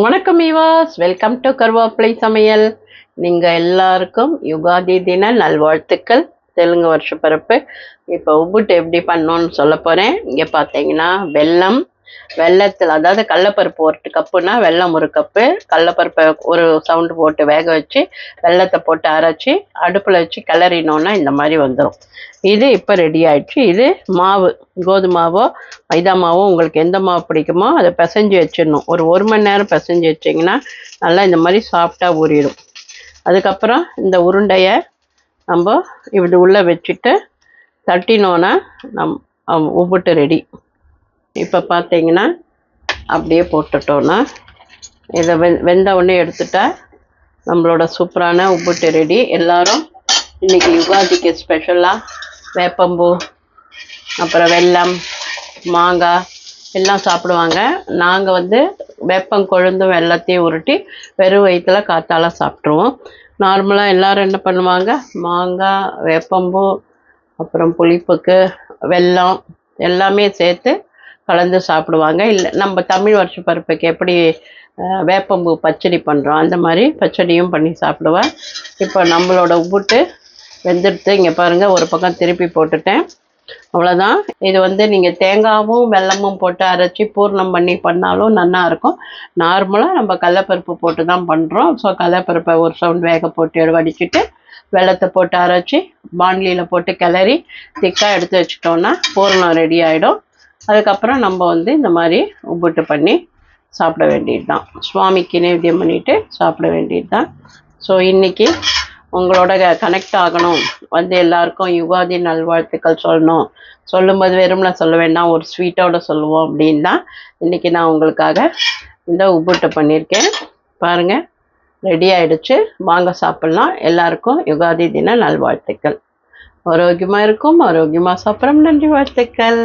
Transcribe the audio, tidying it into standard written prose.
வணக்கம் ஈவாஸ், welcome to கருவேப்பிலை சமையல். நீங்கள் எல்லாருக்கும் யுகாதி தின நல்வாழ்த்துக்கள். தெலுங்கு வருஷ பிறப்பு. இப்போ உப்புட்டு எப்படி பண்ணோன்னு சொல்ல போகிறேன். இங்கே பார்த்தீங்கன்னா வெள்ளத்தில், அதாவது கடலப்பருப்பு ஒரு கப்புனா வெல்லம் ஒரு கப்பு, கடலப்பருப்பை ஒரு சவுண்டு போட்டு வேக வச்சு வெள்ளத்தை போட்டு அரைச்சி அடுப்பில் வச்சு கிளறினோன்னா இந்த மாதிரி வந்துடும். இது இப்போ ரெடி ஆயிடுச்சு. இது மாவு, கோதுமை மாவோ மைதா மாவோ உங்களுக்கு எந்த மாவு பிடிக்குமோ அதை பிசைஞ்சு வச்சிடணும். ஒரு மணி நேரம் பிசைஞ்சு வச்சிங்கன்னா நல்லா இந்த மாதிரி சாஃப்டாக ஊறிடும். அதுக்கப்புறம் இந்த உருண்டையை நம்ம இப்படி உள்ளே வச்சுட்டு தட்டினோன்னா உப்புட்டு ரெடி. இப்போ பார்த்தீங்கன்னா அப்படியே போட்டுட்டோன்னா இதை வெந்த உடனே எடுத்துட்டா நம்மளோட சூப்பரான உப்புட்டு ரெடி. எல்லாரும் இன்றைக்கி யுகாதிக்கு ஸ்பெஷலாக வேப்பம்பூ, அப்புறம் வெல்லம், மாங்காய் எல்லாம் சாப்பிடுவாங்க. நாங்கள் வேப்பங்கொழுந்தும் வெள்ளத்தையும் உருட்டி வெறும் வயிற்றில் காத்தால சாப்பிட்ருவோம். நார்மலாக எல்லோரும் என்ன பண்ணுவாங்க, மாங்காய், வேப்பம்பூ, அப்புறம் புளிப்புக்கு வெல்லம் எல்லாமே சேர்த்து கலந்து சாப்பிடுவாங்க. இல்லை நம்ம தமிழ் வருஷ பருப்புக்கு எப்படி வேப்பம்பூ பச்சடி பண்ணுறோம் அந்த மாதிரி பச்சடியும் பண்ணி சாப்பிடுவேன். இப்போ நம்மளோட உப்புட்டு வெந்துடுத்து. இங்கே பாருங்கள், ஒரு பக்கம் திருப்பி போட்டுட்டேன். அவ்வளோதான். இது நீங்கள் தேங்காயும் வெல்லமும் போட்டு அரைச்சி பூர்ணம் பண்ணி பண்ணாலும் நல்லா இருக்கும். நார்மலாக நம்ம கடலப்பருப்பு போட்டு தான் பண்ணுறோம். ஸோ கடலப்பருப்பை ஒரு சவுண்ட் வேக போட்டு வடிச்சிட்டு வெள்ளத்தை போட்டு அரைச்சி பாண்லியில் போட்டு கிளறி திக்காக எடுத்து வச்சிட்டோன்னா பூர்ணம் ரெடி ஆகிடும். அதுக்கப்புறம் நம்ம இந்த மாதிரி உப்புட்டு பண்ணி சாப்பிட வேண்டியது தான். சுவாமிக்கு நைவேத்தியம் பண்ணிவிட்டு சாப்பிட வேண்டியது தான். ஸோ இன்றைக்கி உங்களோட கனெக்ட் ஆகணும், எல்லாருக்கும் யுகாதி நல்வாழ்த்துக்கள் சொல்லணும். சொல்லும்போது வெறும்னா சொல்ல வேண்டாம், ஒரு ஸ்வீட்டோட சொல்லுவோம் அப்படின்னு தான் இன்றைக்கி நான் உங்களுக்காக இந்த உப்புட்டு பண்ணியிருக்கேன். பாருங்கள், ரெடி ஆகிடுச்சு. வாங்க சாப்பிட்லாம். எல்லாருக்கும் யுகாதி தின நல்வாழ்த்துக்கள். ஆரோக்கியமாக இருக்கும், ஆரோக்கியமாக சாப்பிட்றோம். நன்றி, வாழ்த்துக்கள்.